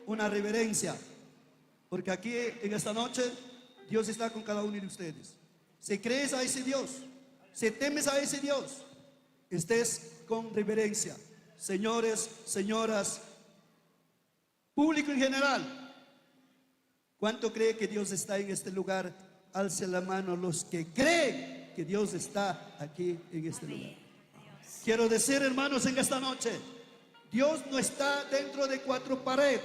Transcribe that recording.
una reverencia, porque aquí en esta noche Dios está con cada uno de ustedes. Si crees a ese Dios, si temes a ese Dios, estés con reverencia. Señores, señoras, público en general, ¿cuánto cree que Dios está en este lugar? Alce la mano los que creen que Dios está aquí en este lugar. Quiero decir, hermanos, en esta noche, Dios no está dentro de cuatro paredes.